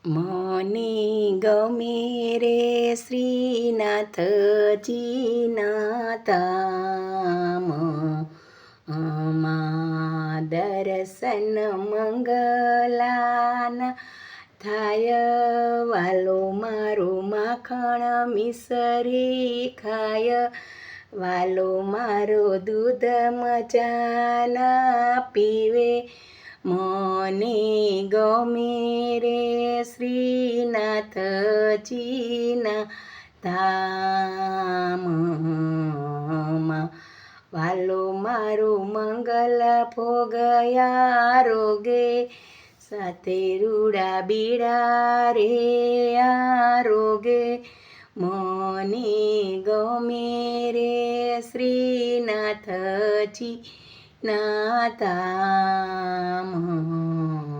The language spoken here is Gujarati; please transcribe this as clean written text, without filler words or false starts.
મને ગમે રે શ્રીનાથજીના ધામ, દર્શન મંગલાના થાય, વાલો મારો માખણ મિસરી ખાય, વાલો મારો દૂધ મજાના પીવે. મને ગમે રે શ્રીનાથજીના ધામમાં, વાલો મારો મંગલ ભોગયા રોગે, સાથે રૂડા બીડા રે આરોગે. મને ગમે રે શ્રીનાથજી ના ધામ.